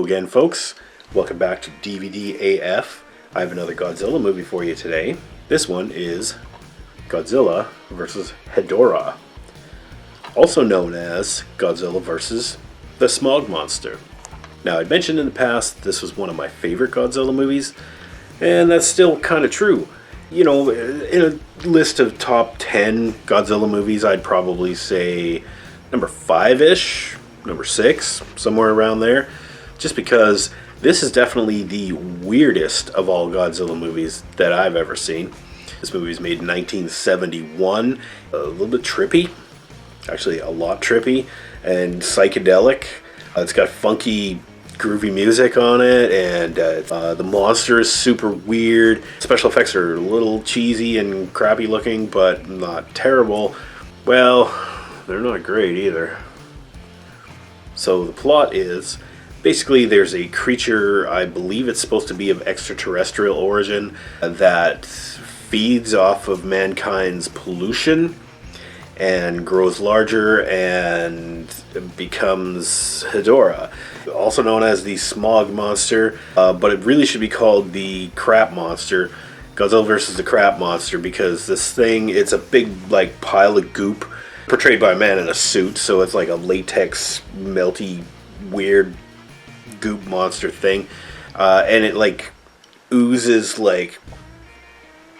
Hello again, folks. Welcome back to DVD AF. I have another Godzilla movie for you today. This one is Godzilla vs. Hedorah, also known as Godzilla vs. the Smog Monster. Now, I'd mentioned in the past this was one of my favorite Godzilla movies, and that's still kind of true. You know, in a list of top 10 Godzilla movies, I'd probably say number 5-ish, number 6, somewhere around there. Just because this is definitely the weirdest of all Godzilla movies that I've ever seen. This movie was made in 1971, a little bit trippy, actually a lot trippy, and psychedelic. It's got funky, groovy music on it, and the monster is super weird. Special effects are a little cheesy and crappy looking, but not terrible. Well, they're not great either. So the plot is, basically there's a creature, I believe it's supposed to be of extraterrestrial origin, that feeds off of mankind's pollution and grows larger and becomes Hedorah, also known as the Smog Monster, but it really should be called the Crap Monster, Godzilla versus the Crap Monster, because this thing, it's a big like pile of goop portrayed by a man in a suit, so it's like a latex, melty, weird goop monster thing, and it like oozes like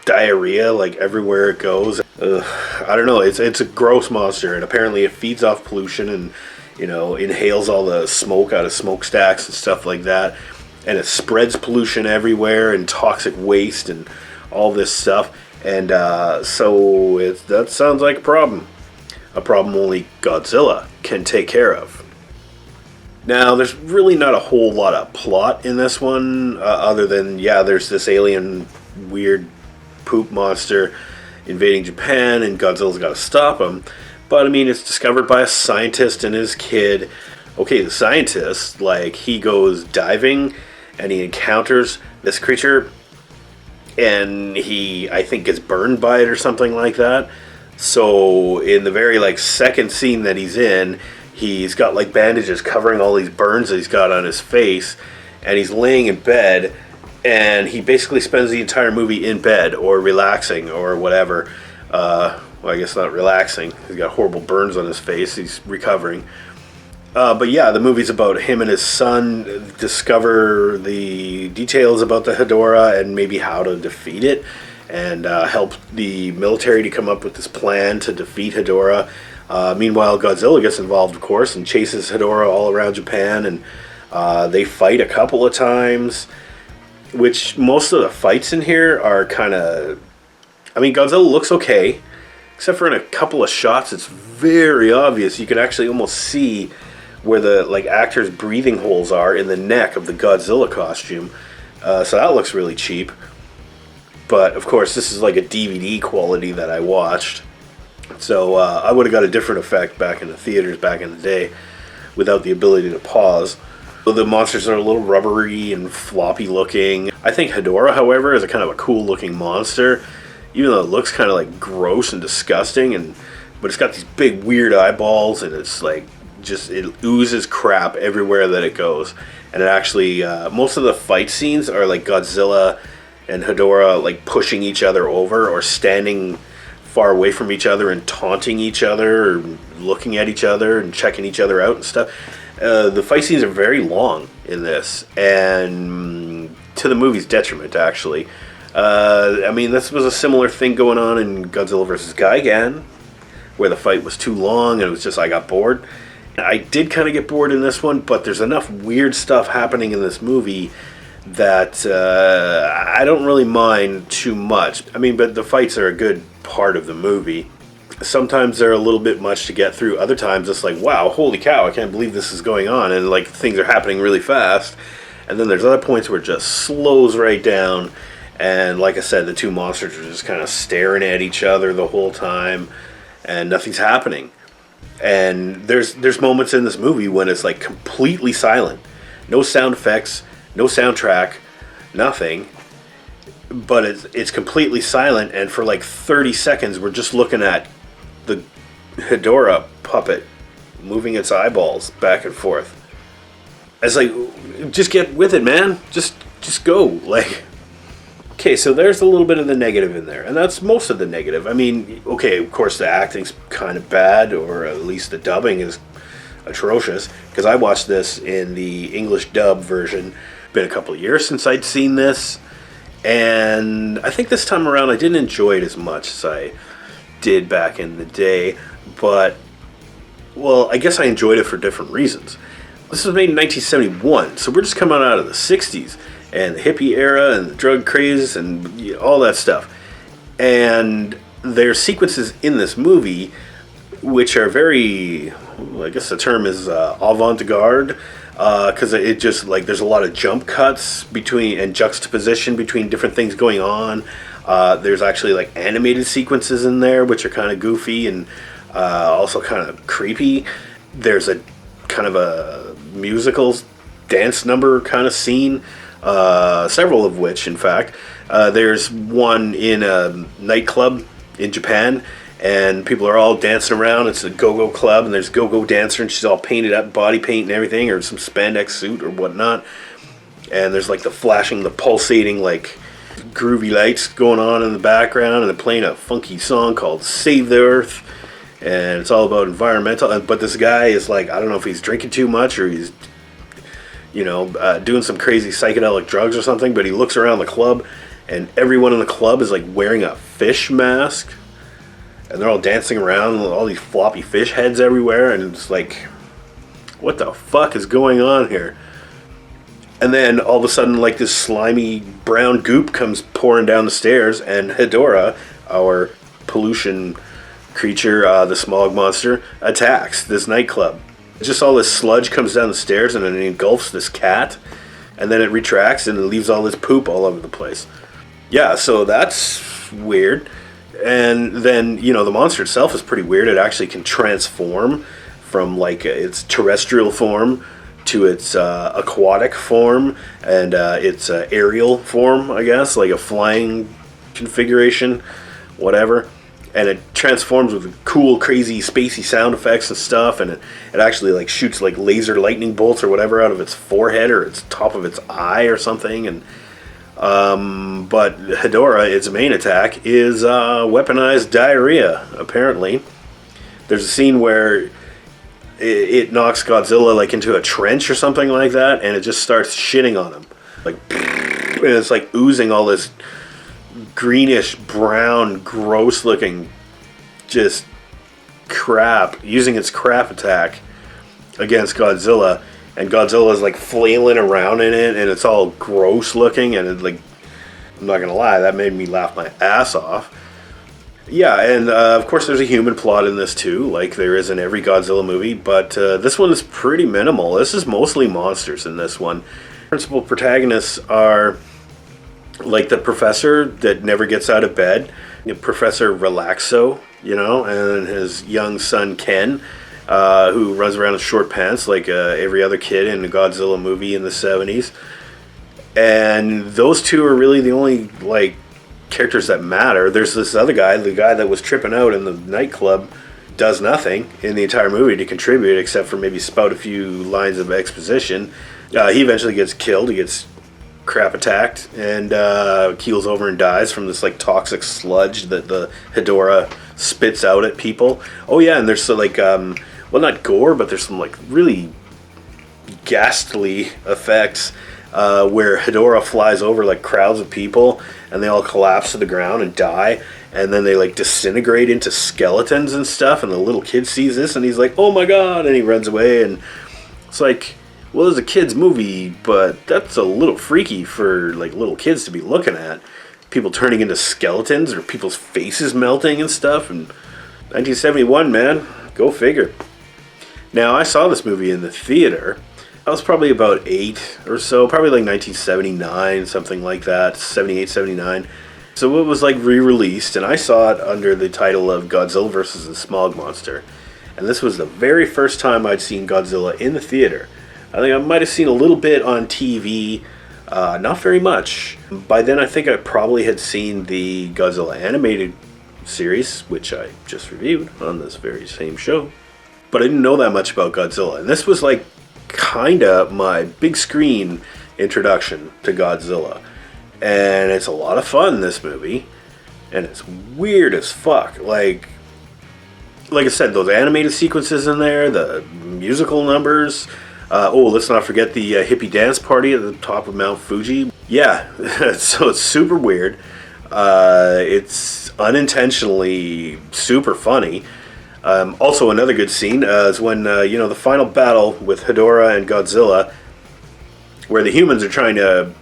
diarrhea like everywhere it goes. I don't know, it's a gross monster, and apparently it feeds off pollution and, you know, inhales all the smoke out of smokestacks and stuff like that, and it spreads pollution everywhere and toxic waste and all this stuff, and so that sounds like a problem only Godzilla can take care of. Now, there's really not a whole lot of plot in this one, other than, yeah, there's this alien weird poop monster invading Japan, and Godzilla's got to stop him. But, I mean, it's discovered by a scientist and his kid. Okay, the scientist, like, he goes diving, and he encounters this creature, and he, I think, gets burned by it or something like that. So, in the very, like, second scene that he's in, he's got, like, bandages covering all these burns that he's got on his face, and he's laying in bed, and he basically spends the entire movie in bed, or relaxing, or whatever. Well, I guess not relaxing. He's got horrible burns on his face. He's recovering. But yeah, the movie's about him and his son discover the details about the Hedorah and maybe how to defeat it, and help the military to come up with this plan to defeat Hedorah. Meanwhile, Godzilla gets involved, of course, and chases Hedorah all around Japan, and they fight a couple of times, which most of the fights in here are kind of... I mean, Godzilla looks okay, except for in a couple of shots, it's very obvious. You can actually almost see where the like actors' breathing holes are in the neck of the Godzilla costume. So that looks really cheap. But, of course, this is like a DVD quality that I watched. So I would have got a different effect back in the theaters back in the day without the ability to pause. The monsters are a little rubbery and floppy looking. I think Hedorah, however, is a kind of a cool looking monster, even though it looks kind of like gross and disgusting, but it's got these big weird eyeballs, and it's like just, it oozes crap everywhere that it goes. And it actually, most of the fight scenes are like Godzilla and Hedorah like pushing each other over or standing far away from each other and taunting each other or looking at each other and checking each other out and stuff. The fight scenes are very long in this, and to the movie's detriment, actually. I mean, this was a similar thing going on in Godzilla vs. Gigan, where the fight was too long and it was just, I got bored. I did kind of get bored in this one, but there's enough weird stuff happening in this movie that I don't really mind too much. I mean, but the fights are a good part of the movie. Sometimes they're a little bit much to get through. Other times it's like, wow, holy cow, I can't believe this is going on, and like things are happening really fast. And then there's other points where it just slows right down, and like I said, the two monsters are just kind of staring at each other the whole time, and nothing's happening. And there's moments in this movie when it's like completely silent. No sound effects, no soundtrack, nothing. But it's completely silent, and for like 30 seconds we're just looking at the Hedorah puppet moving its eyeballs back and forth. It's like, just get with it, man. Just go. Like, okay, so there's a little bit of the negative in there, and that's most of the negative. I mean, okay, of course the acting's kind of bad, or at least the dubbing is atrocious, because I watched this in the English dub version. Been a couple of years since I'd seen this, and I think this time around I didn't enjoy it as much as I did back in the day, but, well, I guess I enjoyed it for different reasons. This was made in 1971, so we're just coming out of the 60s, and the hippie era, and the drug craze, and all that stuff. And there's sequences in this movie which are very, I guess the term is avant-garde, because it just, like, there's a lot of jump cuts between, and juxtaposition between different things going on. There's actually, like, animated sequences in there, which are kind of goofy and also kind of creepy. There's a kind of a musical dance number kind of scene, several of which, in fact. There's one in a nightclub in Japan, and people are all dancing around. It's a go-go club, and there's a go-go dancer, and she's all painted up, body paint and everything, or some spandex suit or whatnot. And there's like the flashing, the pulsating, like groovy lights going on in the background, and they're playing a funky song called Save the Earth, and it's all about environmental. But this guy is like, I don't know if he's drinking too much or he's, doing some crazy psychedelic drugs or something, but he looks around the club, and everyone in the club is like wearing a fish mask, and they're all dancing around with all these floppy fish heads everywhere, and it's like, what the fuck is going on here? And then all of a sudden, like, this slimy brown goop comes pouring down the stairs, and Hedorah, our pollution creature, the smog monster, attacks this nightclub. Just all this sludge comes down the stairs, and it engulfs this cat, and then it retracts and it leaves all this poop all over the place. Yeah, so that's weird. And then, the monster itself is pretty weird. It actually can transform from, like, its terrestrial form to its aquatic form and its aerial form, I guess, like a flying configuration, whatever. And it transforms with cool, crazy, spacey sound effects and stuff, and it actually, like, shoots, like, laser lightning bolts or whatever out of its forehead or its top of its eye or something, and but Hedorah, its main attack, is weaponized diarrhea, apparently. There's a scene where it knocks Godzilla, like, into a trench or something like that, and it just starts shitting on him. Like, and it's like oozing all this greenish, brown, gross-looking just crap, using its crap attack against Godzilla. And Godzilla's like flailing around in it, and it's all gross looking, and it, like, I'm not gonna lie, that made me laugh my ass off. Yeah, and of course there's a human plot in this too, like there is in every Godzilla movie, but this one is pretty minimal. This is mostly monsters in this one. Principal protagonists are like the professor that never gets out of bed, Professor Relaxo, and his young son Ken, who runs around in short pants like every other kid in a Godzilla movie in the 70s. And those two are really the only, like, characters that matter. There's this other guy, the guy that was tripping out in the nightclub, does nothing in the entire movie to contribute except for maybe spout a few lines of exposition. He eventually gets killed. He gets crap attacked and keels over and dies from this, like, toxic sludge that the Hedorah spits out at people. Oh yeah, and there's like well, not gore, but there's some, like, really ghastly effects where Hedorah flies over, like, crowds of people, and they all collapse to the ground and die, and then they, like, disintegrate into skeletons and stuff, and the little kid sees this, and he's like, oh my god, and he runs away, and it's like, well, it's a kid's movie, but that's a little freaky for, like, little kids to be looking at. People turning into skeletons, or people's faces melting and stuff, and 1971, man, go figure. Now, I saw this movie in the theater. I was probably about 8 or so, probably like 1979, something like that, 78, 79. So it was like re-released, and I saw it under the title of Godzilla vs. the Smog Monster. And this was the very first time I'd seen Godzilla in the theater. I think I might have seen a little bit on TV, not very much. By then I think I probably had seen the Godzilla animated series, which I just reviewed on this very same show. But I didn't know that much about Godzilla. And this was like kinda my big screen introduction to Godzilla. And it's a lot of fun, this movie. And it's weird as fuck. Like I said, those animated sequences in there, the musical numbers. Let's not forget the hippie dance party at the top of Mount Fuji. Yeah, so it's super weird. It's unintentionally super funny. Also, another good scene is when, the final battle with Hedorah and Godzilla, where the humans are trying to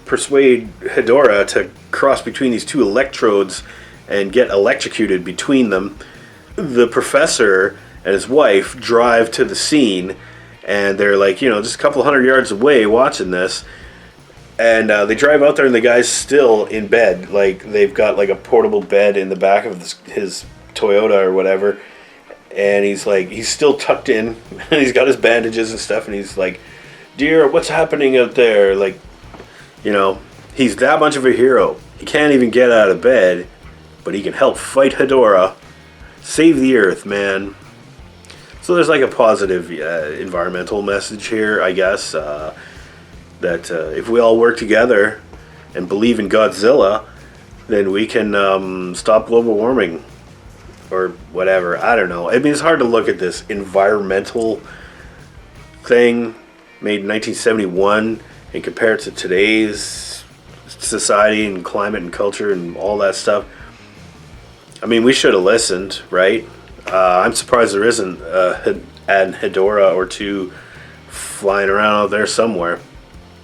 persuade Hedorah to cross between these two electrodes and get electrocuted between them. The professor and his wife drive to the scene, and they're like, just a couple hundred yards away watching this. And they drive out there, and the guy's still in bed. Like, they've got like a portable bed in the back of his Toyota or whatever. And he's still tucked in, and he's got his bandages and stuff, and he's like, "Dear, what's happening out there?" Like, he's that much of a hero. He can't even get out of bed, but he can help fight Hedorah. Save the Earth, man. So there's like a positive environmental message here, I guess, that if we all work together and believe in Godzilla, then we can stop global warming or whatever. I don't know. I mean, it's hard to look at this environmental thing made in 1971 and compare it to today's society and climate and culture and all that stuff. I mean, we should have listened, right? I'm surprised there isn't an Hedorah or two flying around out there somewhere.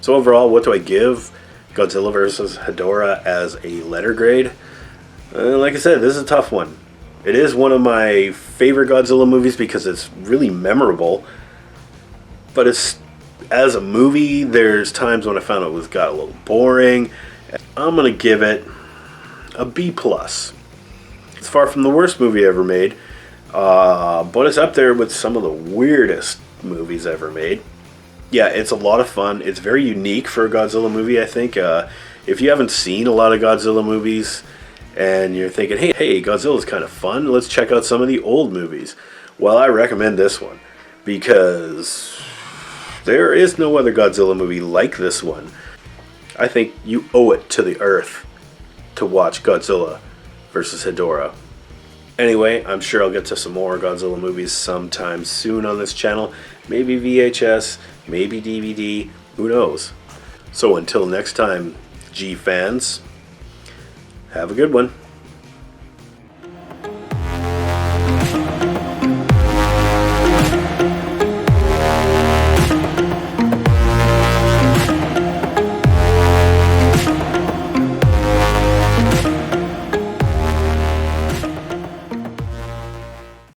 So overall, what do I give Godzilla vs. Hedorah as a letter grade? Like I said, this is a tough one. It is one of my favorite Godzilla movies because it's really memorable. But as a movie, there's times when I found it got a little boring. I'm going to give it a B+. It's far from the worst movie ever made, but it's up there with some of the weirdest movies ever made. Yeah, it's a lot of fun. It's very unique for a Godzilla movie, I think. If you haven't seen a lot of Godzilla movies and you're thinking, hey, Godzilla's kind of fun, let's check out some of the old movies. Well, I recommend this one because there is no other Godzilla movie like this one. I think you owe it to the Earth to watch Godzilla versus Hedorah. Anyway, I'm sure I'll get to some more Godzilla movies sometime soon on this channel. Maybe VHS, maybe DVD, who knows? So until next time, G fans, have a good one.